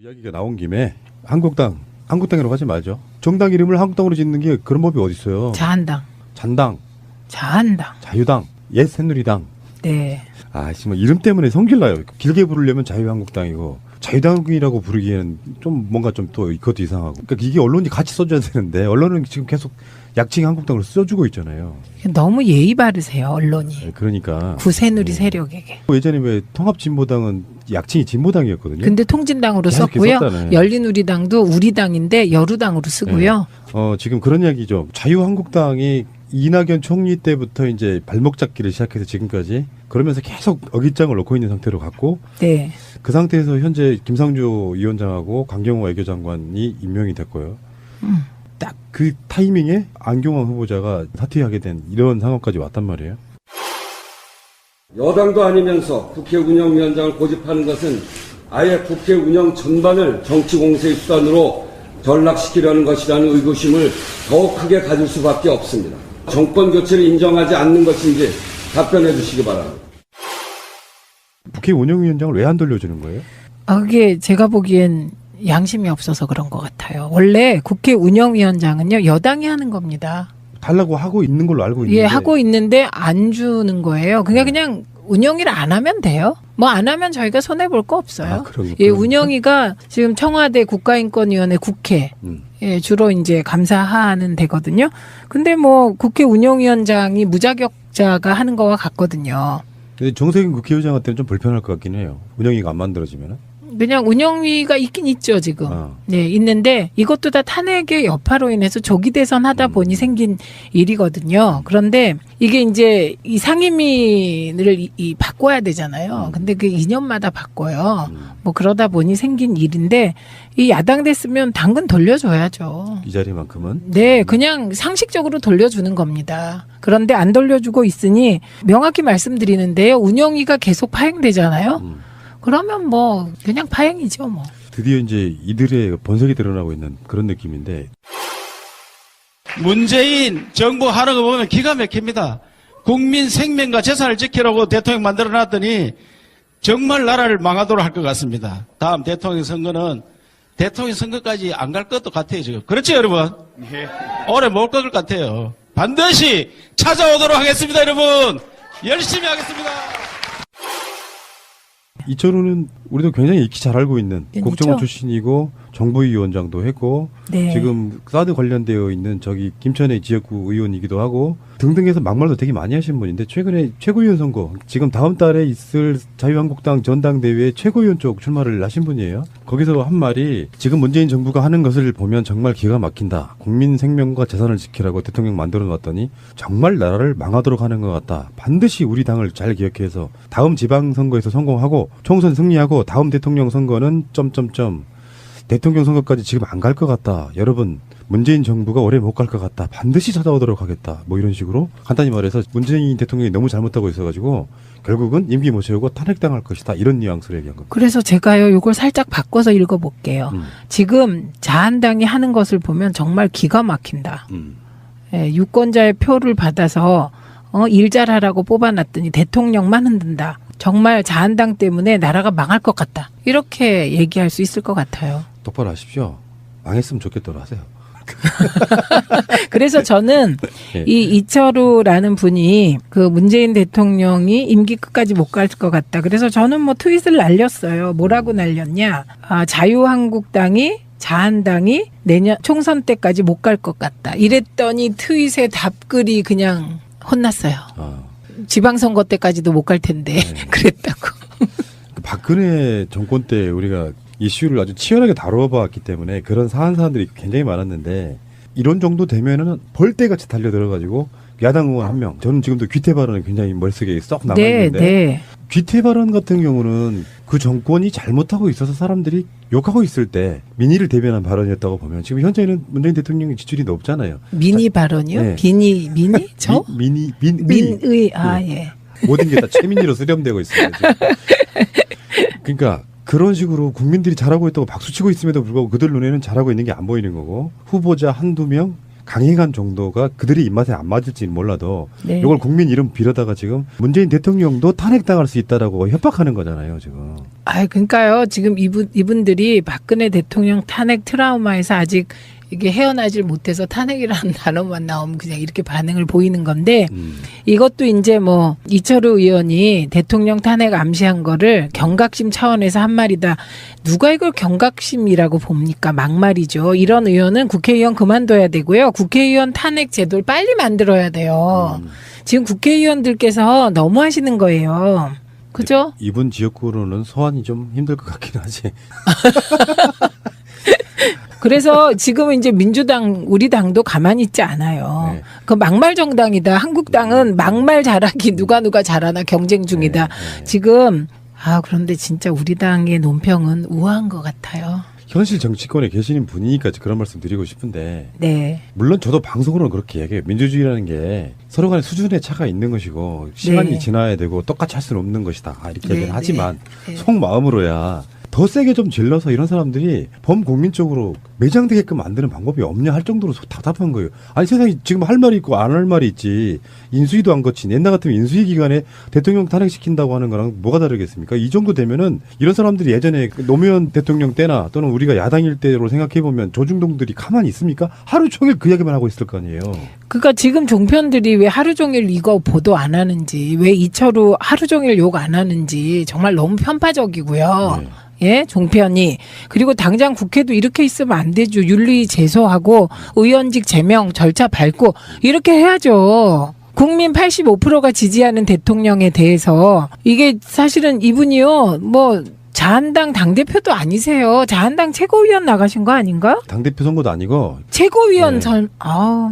이야기가 나온 김에 한국당이라고 하지 말죠. 정당 이름을 한국당으로 짓는 게 그런 법이 어디 있어요? 자한당. 잔당, 자한당. 자유당, 옛새누리당. 네. 아, 지금 이름 때문에 성질나요. 길게 부르려면 자유한국당이고 자유당이라고 부르기에는 좀 뭔가 좀 또 그것도 이상하고. 그러니까 이게 언론이 같이 써줘야 되는데 언론은 지금 계속 약칭 한국당으로 써주고 있잖아요. 너무 예의 바르세요, 언론이. 네, 그러니까 구새누리 세력에게. 예전에 왜 통합진보당은 약칭이 진보당이었거든요. 근데 통진당으로 계속 썼고요. 썼다네. 열린우리당도 우리당인데 여루당으로 쓰고요. 지금 그런 이야기죠. 자유한국당이 이낙연 총리 때부터 이제 발목 잡기를 시작해서 지금까지 그러면서 계속 어깃장을 놓고 있는 상태로 갔고, 네. 그 상태에서 현재 김상조 위원장하고 강경호 외교장관이 임명이 됐고요. 딱 그 타이밍에 안경환 후보자가 사퇴하게 된 이런 상황까지 왔단 말이에요. 여당도 아니면서 국회 운영위원장을 고집하는 것은 아예 국회 운영 전반을 정치 공세의 수단으로 전락시키려는 것이라는 의구심을 더욱 크게 가질 수밖에 없습니다. 정권 교체를 인정하지 않는 것인지 답변해 주시기 바랍니다. 국회 운영위원장을 왜 안 돌려주는 거예요? 그게 제가 보기엔 양심이 없어서 그런 것 같아요. 원래 국회 운영위원장은요, 여당이 하는 겁니다. 달라고 하고 있는 걸로 알고 있는데. 예, 하고 있는데 안 주는 거예요. 그냥 운영위를 안 하면 돼요. 뭐 안 하면 저희가 손해 볼 거 없어요. 아, 그럼, 예, 운영위가 지금 청와대 국가인권위원회 국회 예, 주로 이제 감사하는 데거든요. 근데 뭐 국회 운영위원장이 무자격자가 하는 거와 같거든요. 근데 정세균 국회의장한테는 좀 불편할 것 같긴 해요. 운영위가 안 만들어지면은. 그냥 운영위가 있긴 있죠, 지금. 아. 네, 있는데 이것도 다 탄핵의 여파로 인해서 조기 대선 하다 보니 생긴 일이거든요. 그런데 이게 이제 이 상임위를 바꿔야 되잖아요. 근데 그 2년마다 바꿔요. 뭐 그러다 보니 생긴 일인데 이 야당 됐으면 당근 돌려줘야죠. 이 자리만큼은. 네, 그냥 상식적으로 돌려주는 겁니다. 그런데 안 돌려주고 있으니 명확히 말씀드리는데요. 운영위가 계속 파행되잖아요. 그러면 뭐 그냥 파행이죠, 뭐. 드디어 이제 이들의 본색이 드러나고 있는 그런 느낌인데. 문재인 정부 하는 거 보면 기가 막힙니다. 국민 생명과 재산을 지키라고 대통령 만들어놨더니 정말 나라를 망하도록 할 것 같습니다. 다음 대통령 선거는 대통령 선거까지 안 갈 것도 같아요, 지금. 그렇죠, 여러분? 오래 못 갈 것 같아요. 반드시 찾아오도록 하겠습니다, 여러분. 열심히 하겠습니다. 이철우는 우리도 굉장히 익히 잘 알고 있는 그렇죠? 국정원 출신이고 정부위원장도 했고, 네. 지금 사드 관련되어 있는 저기 김천의 지역구 의원이기도 하고 등등해서 막말도 되게 많이 하신 분인데, 최근에 최고위원 선거, 지금 다음 달에 있을 자유한국당 전당대회에 최고위원 쪽 출마를 하신 분이에요. 거기서 한 말이, 지금 문재인 정부가 하는 것을 보면 정말 기가 막힌다. 국민 생명과 재산을 지키라고 대통령 만들어 놨더니 정말 나라를 망하도록 하는 것 같다. 반드시 우리 당을 잘 기억해서 다음 지방선거에서 성공하고 총선 승리하고 다음 대통령 선거는 점점점 대통령 선거까지 지금 안 갈 것 같다. 여러분, 문재인 정부가 오래 못 갈 것 같다. 반드시 찾아오도록 하겠다. 뭐 이런 식으로 간단히 말해서 문재인 대통령이 너무 잘못하고 있어가지고 결국은 임기 못 채우고 탄핵당할 것이다. 이런 뉘앙스를 얘기한 겁니다. 그래서 제가요, 이걸 살짝 바꿔서 읽어볼게요. 지금 자한당이 하는 것을 보면 정말 기가 막힌다. 예, 유권자의 표를 받아서 일 잘하라고 뽑아놨더니 대통령만 흔든다. 정말 자한당 때문에 나라가 망할 것 같다. 이렇게 얘기할 수 있을 것 같아요. 똑바로 하십시오. 망했으면 좋겠도록 하세요. 그래서 저는 예. 이 이철우라는 분이 그 문재인 대통령이 임기 끝까지 못 갈 것 같다. 그래서 저는 뭐 트윗을 날렸어요. 뭐라고 날렸냐. 자유한국당이 자한당이 내년 총선 때까지 못 갈 것 같다. 이랬더니 트윗에 답글이 그냥 혼났어요. 지방선거 때까지도 못 갈 텐데 그랬다고. 그 박근혜 정권 때 우리가 이슈를 아주 치열하게 다뤄봤기 때문에 그런 사안들이 굉장히 많았는데, 이런 정도 되면은 벌떼같이 달려들어가지고 야당 의원 한 명, 저는 지금도 귀태 발언이 굉장히 머릿속에 쏙 남아있는데, 네. 귀태 발언 같은 경우는 그 정권이 잘못하고 있어서 사람들이 욕하고 있을 때 민의를 대변한 발언이었다고 보면, 지금 현재는 문재인 대통령의 지출이 높잖아요. 미니 발언이요? 네. 미니? 저? 민의. 예. 모든 게 다 최민희로 수렴되고 있어요. 지금. 그러니까 그런 식으로 국민들이 잘하고 있다고 박수치고 있음에도 불구하고 그들 눈에는 잘하고 있는 게 안 보이는 거고, 후보자 한두 명 강행한 정도가 그들의 입맛에 안 맞을지는 몰라도 네. 이걸 국민 이름 빌어다가 지금 문재인 대통령도 탄핵당할 수 있다라고 협박하는 거잖아요, 지금. 아, 그러니까요. 지금 이분들이 박근혜 대통령 탄핵 트라우마에서 아직 이게 헤어나질 못해서 탄핵이라는 단어만 나오면 그냥 이렇게 반응을 보이는 건데 이것도 이제 뭐 이철우 의원이 대통령 탄핵 암시한 거를 경각심 차원에서 한 말이다. 누가 이걸 경각심이라고 봅니까? 막말이죠. 이런 의원은 국회의원 그만둬야 되고요. 국회의원 탄핵 제도를 빨리 만들어야 돼요. 지금 국회의원들께서 너무 하시는 거예요. 그죠? 이분 지역구로는 소환이 좀 힘들 것 같긴 하지. 그래서 지금은 이제 민주당, 우리 당도 가만히 있지 않아요. 네. 그 막말 정당이다. 한국당은 막말 잘하기 누가 잘하나 경쟁 중이다. 네. 지금, 그런데 진짜 우리 당의 논평은 우아한 것 같아요. 현실 정치권에 계시는 분이니까 그런 말씀 드리고 싶은데 네. 물론 저도 방송으로는 그렇게 얘기해요. 민주주의라는 게 서로 간에 수준의 차가 있는 것이고 시간이 네. 지나야 되고 똑같이 할 수는 없는 것이다. 이렇게 네, 얘기를 하지만 네. 속마음으로야 더 세게 좀 질러서 이런 사람들이 범국민적으로 매장되게끔 만드는 방법이 없냐 할 정도로 답답한 거예요. 아니 세상에 지금 할 말이 있고 안 할 말이 있지. 인수위도 안 거친 옛날 같으면 인수위 기간에 대통령 탄핵시킨다고 하는 거랑 뭐가 다르겠습니까? 이 정도 되면은 이런 사람들이 예전에 노무현 대통령 때나 또는 우리가 야당일 때로 생각해보면 조중동들이 가만히 있습니까? 하루 종일 그 이야기만 하고 있을 거 아니에요. 그러니까 지금 종편들이 왜 하루 종일 이거 보도 안 하는지, 왜 이철우 하루 종일 욕 안 하는지 정말 너무 편파적이고요. 네. 예, 종편이. 그리고 당장 국회도 이렇게 있으면 안 되죠. 윤리 제소하고 의원직 제명 절차 밟고 이렇게 해야죠. 국민 85%가 지지하는 대통령에 대해서 이게 사실은 이분이요. 뭐 자한당 당대표도 아니세요. 자한당 최고위원 나가신 거 아닌가? 당대표 선거도 아니고 최고위원 네.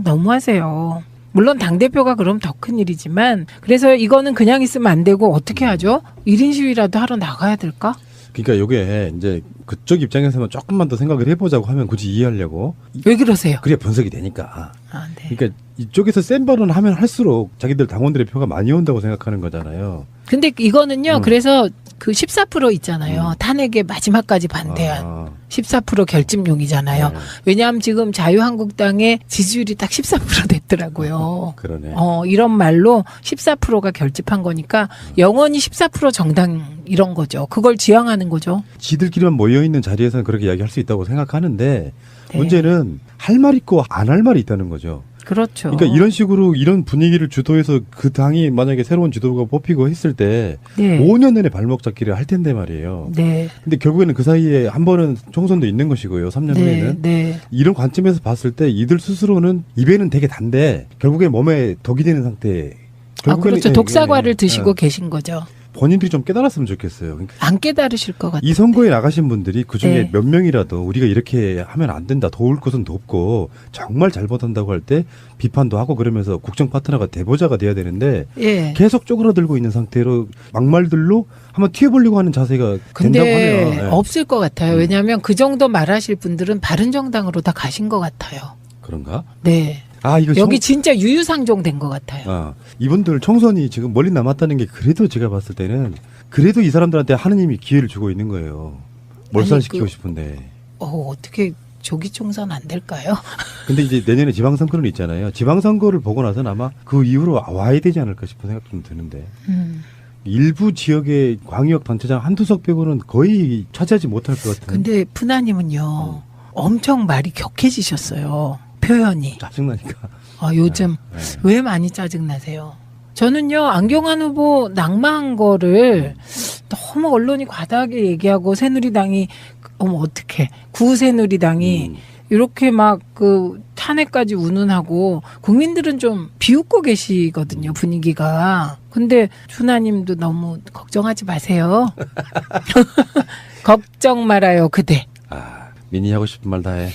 너무하세요. 물론 당대표가 그럼 더 큰 일이지만 그래서 이거는 그냥 있으면 안 되고 어떻게 하죠? 1인 시위라도 하러 나가야 될까? 그러니까 이게 이제 그쪽 입장에서만 조금만 더 생각을 해보자고 하면 굳이 이해하려고 왜 그러세요? 그래야 분석이 되니까. 네. 그러니까 이쪽에서 센 발언을 하면 할수록 자기들 당원들의 표가 많이 온다고 생각하는 거잖아요. 근데 이거는요. 그래서 그 14% 있잖아요. 탄핵에 마지막까지 반대한. 아, 14% 결집용이잖아요. 네. 왜냐하면 지금 자유한국당의 지지율이 딱 14% 됐더라고요. 그러네. 이런 말로 14%가 결집한 거니까 영원히 14% 정당 이런 거죠. 그걸 지향하는 거죠. 지들끼리만 모여있는 자리에서는 그렇게 이야기할 수 있다고 생각하는데 네. 문제는 할 말 있고 안 할 말이 있다는 거죠. 그렇죠. 그러니까 이런 식으로 이런 분위기를 주도해서 그 당이 만약에 새로운 지도부가 뽑히고 했을 때 네. 5년 내내 발목 잡기를 할 텐데 말이에요. 네. 근데 결국에는 그 사이에 한 번은 총선도 있는 것이고요. 3년 네. 후에는. 네. 이런 관점에서 봤을 때 이들 스스로는 입에는 되게 단데 결국에 몸에 덕이 되는 상태. 그렇죠. 독사과를 예, 드시고 예. 계신 거죠. 본인들이 좀 깨달았으면 좋겠어요. 그러니까 안 깨달으실 것 같아요. 이 선거에 나가신 분들이 그중에 네. 몇 명이라도 우리가 이렇게 하면 안 된다. 도울 것은 돕고 정말 잘못한다고 할 때 비판도 하고 그러면서 국정 파트너가 대보자가 돼야 되는데 예. 계속 쪼그라들고 있는 상태로 막말들로 한번 튀어보려고 하는 자세가 된다고 근데 하면 예. 없을 것 같아요. 왜냐하면 그 정도 말하실 분들은 바른정당으로 다 가신 것 같아요. 그런가? 네. 아 이거 여기 진짜 유유상종 된 것 같아요. 이분들 총선이 지금 멀리 남았다는 게 그래도 제가 봤을 때는 그래도 이 사람들한테 하느님이 기회를 주고 있는 거예요. 몰살시키고 아니, 싶은데. 어떻게 조기 총선 안 될까요? 근데 이제 내년에 지방선거는 있잖아요. 지방선거를 보고 나서는 아마 그 이후로 와야 되지 않을까 싶은 생각 좀 드는데. 일부 지역의 광역 단체장 한두 석 빼고는 거의 차지하지 못할 것 같은. 근데 푸나님은요. 엄청 말이 격해지셨어요. 표현이. 짜증나니까. 요즘 네. 왜 많이 짜증나세요? 저는요. 안경환 후보 낙마한 거를 너무 언론이 과다하게 얘기하고 새누리당이 어떡해. 구새누리당이 이렇게 막 그 탄핵까지 운운하고 국민들은 좀 비웃고 계시거든요. 분위기가. 근데 푸나님도 너무 걱정하지 마세요. 걱정 말아요. 그대. 민희 하고 싶은 말 다 해.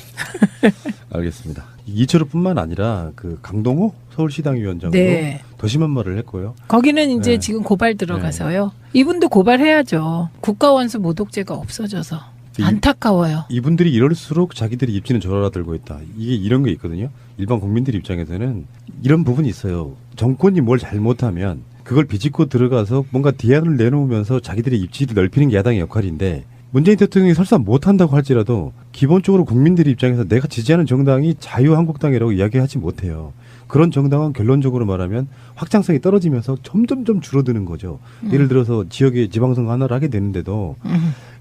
알겠습니다. 이철우뿐만 아니라 그 강동호 서울시당 위원장도 네. 더 심한 말을 했고요. 거기는 이제 네. 지금 고발 들어가서요. 이분도 고발해야죠. 국가원수 모독죄가 없어져서. 안타까워요. 이분들이 이럴수록 자기들이 입지는 졸아들고 있다. 이게 이런 게 있거든요. 일반 국민들 입장에서는 이런 부분이 있어요. 정권이 뭘 잘못하면 그걸 비집고 들어가서 뭔가 대안을 내놓으면서 자기들의 입지를 넓히는 게 야당의 역할인데 문재인 대통령이 설사 못한다고 할지라도 기본적으로 국민들 입장에서 내가 지지하는 정당이 자유한국당이라고 이야기하지 못해요. 그런 정당은 결론적으로 말하면 확장성이 떨어지면서 점점점 줄어드는 거죠. 예를 들어서 지역에 지방선거 하나를 하게 되는데도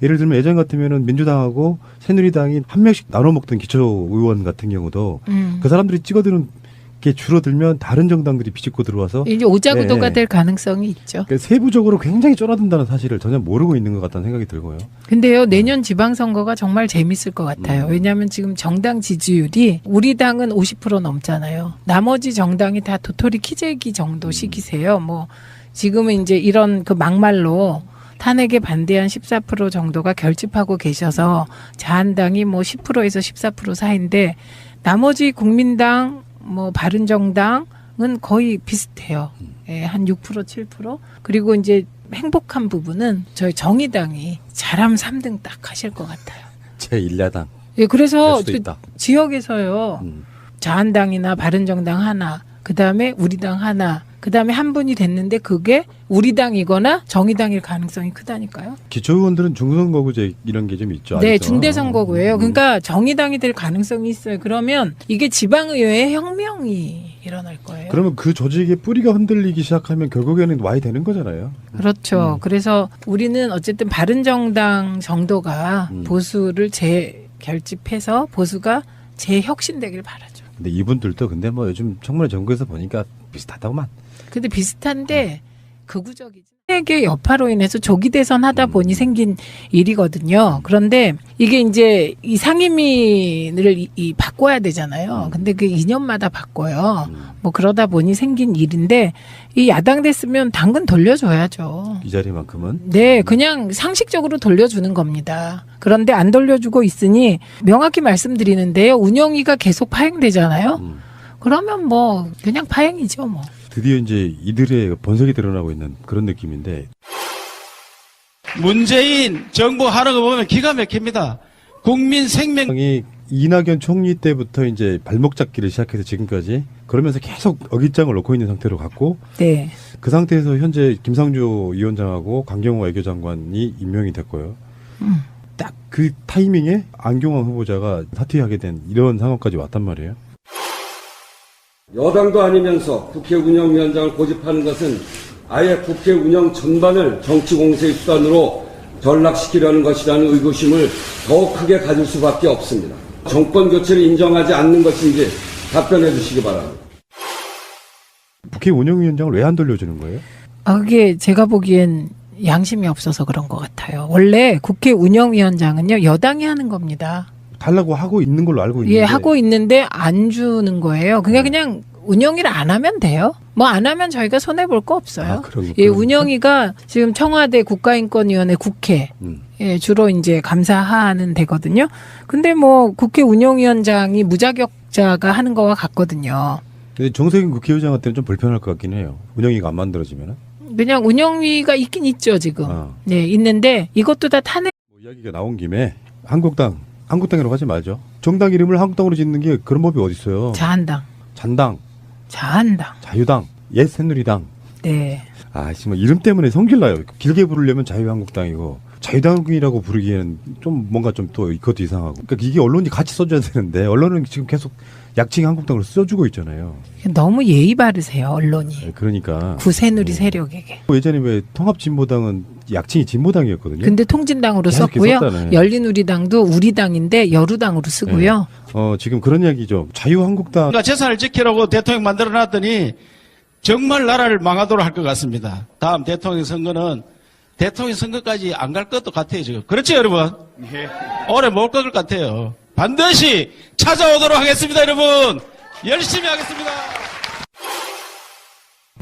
예를 들면 예전 같으면은 민주당하고 새누리당이 한 명씩 나눠 먹던 기초의원 같은 경우도 그 사람들이 찍어드는 게 줄어들면 다른 정당들이 비집고 들어와서 이제 오자구도가 네. 될 가능성이 있죠. 그러니까 세부적으로 굉장히 줄어든다는 사실을 전혀 모르고 있는 것 같다는 생각이 들고요. 근데요, 내년 지방선거가 정말 재밌을 것 같아요. 왜냐하면 지금 정당 지지율이 우리 당은 50% 넘잖아요. 나머지 정당이 다 도토리 키재기 정도씩이세요. 뭐 지금은 이제 이런 그 막말로 탄핵에 반대한 14% 정도가 결집하고 계셔서 자한당이 뭐 10%에서 14% 사이인데 나머지 국민당 뭐 바른정당은 거의 비슷해요. 예, 한 6%, 7%. 그리고 이제 행복한 부분은 저희 정의당이 잘하면 3등 딱 하실 것 같아요. 제1야당. 예, 그래서 될 수도 그 있다. 지역에서요. 자한당이나 바른정당 하나, 그다음에 우리당 하나, 그다음에 한 분이 됐는데 그게 우리당이거나 정의당일 가능성이 크다니까요. 기초의원들은 중선거구제 이런 게 좀 있죠. 네, 아직도. 중대선거구예요. 그러니까 정의당이 될 가능성이 있어요. 그러면 이게 지방의회의 혁명이 일어날 거예요. 그러면 그 조직의 뿌리가 흔들리기 시작하면 결국에는 와야 되는 거잖아요. 그렇죠. 그래서 우리는 어쨌든 바른정당 정도가 보수를 재결집해서 보수가 재혁신되길 바라죠. 근데 이분들도 근데 뭐 요즘 청문회 전국에서 보니까 비슷하다고만. 근데 비슷한데 극우적이지. 세계 여파로 인해서 조기 대선 하다 보니 생긴 일이거든요. 그런데 이게 이제 이 상임위를 바꿔야 되잖아요. 근데 그 2년마다 바꿔요. 뭐 그러다 보니 생긴 일인데 이 야당 됐으면 당근 돌려줘야죠. 이 자리만큼은. 네, 그냥 상식적으로 돌려주는 겁니다. 그런데 안 돌려주고 있으니 명확히 말씀드리는데요. 운영위가 계속 파행되잖아요. 그러면 뭐 그냥 파행이죠, 뭐. 드디어 이제 이들의 본색이 드러나고 있는 그런 느낌인데 문재인 정부 하는 거 보면 기가 막힙니다. 국민 생명 이 이낙연 총리 때부터 이제 발목 잡기를 시작해서 지금까지 그러면서 계속 어깃장을 놓고 있는 상태로 갔고 네. 그 상태에서 현재 김상조 위원장하고 강경호 외교장관이 임명이 됐고요. 딱 그 타이밍에 안경환 후보자가 사퇴하게 된 이런 상황까지 왔단 말이에요. 여당도 아니면서 국회 운영위원장을 고집하는 것은 아예 국회 운영 전반을 정치 공세의 수단으로 전락시키려는 것이라는 의구심을 더욱 크게 가질 수밖에 없습니다. 정권 교체를 인정하지 않는 것인지 답변해 주시기 바랍니다. 국회 운영위원장을 왜 안 돌려주는 거예요? 그게 제가 보기엔 양심이 없어서 그런 것 같아요. 원래 국회 운영위원장은요, 여당이 하는 겁니다. 달라고 하고 있는 걸로 알고 있는데. 예, 하고 있는데 안 주는 거예요. 그냥 운영위를 안 하면 돼요. 뭐 안 하면 저희가 손해 볼 거 없어요. 아, 그런 예, 운영위가 지금 청와대 국가인권위원회 국회 예, 주로 이제 감사하는 데거든요. 근데 뭐 국회 운영위원장이 무자격자가 하는 거와 같거든요. 근데 정세균 국회의장한테는 좀 불편할 것 같긴 해요. 운영위가 안 만들어지면은. 그냥 운영위가 있긴 있죠, 지금. 아. 네, 있는데 이것도 다 탄핵. 뭐 이야기가 나온 김에 한국당이라고 하지 말죠. 정당 이름을 한국당으로 짓는 게 그런 법이 어디 있어요. 자한당. 잔당, 자한당. 자유당, 옛 새누리당. 네. 아, 정말 이름 때문에 성질나요. 길게 부르려면 자유한국당이고 자유당이라고 부르기에는 좀 뭔가 좀 또 그것도 이상하고. 그러니까 이게 언론이 같이 써줘야 되는데 언론은 지금 계속 약칭 한국당으로 써주고 있잖아요. 너무 예의 바르세요, 언론이. 네, 그러니까 구새누리 세력에게. 예전에 왜 통합진보당은 약칭이 진보당이었거든요. 근데 통진당으로 계속 썼고요. 썼다네. 열린우리당도 우리당인데 여루당으로 쓰고요. 지금 그런 이야기죠. 자유한국당 그러니까 재산을 지키라고 대통령 만들어 놨더니 정말 나라를 망하도록 할 것 같습니다. 다음 대통령 선거는 대통령 선거까지 안 갈 것도 같아요, 지금. 그렇죠, 여러분? 오래 못 갈 것 같아요. 반드시 찾아오도록 하겠습니다, 여러분. 열심히 하겠습니다.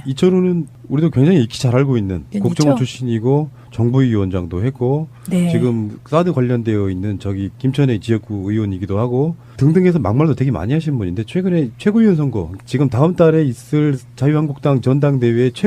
이철우는 우리도 굉장히 익히 잘 알고 있는 그렇죠. 국정원 출신이고 정부위원장도 했고 네. 지금 사드 관련되어 있는 저기 김천의 지역구 의원이기도 하고 등등해서 막말도 되게 많이 하신 분인데 최근에 최고위원 선거 지금 다음 달에 있을 자유한국당 전당대회에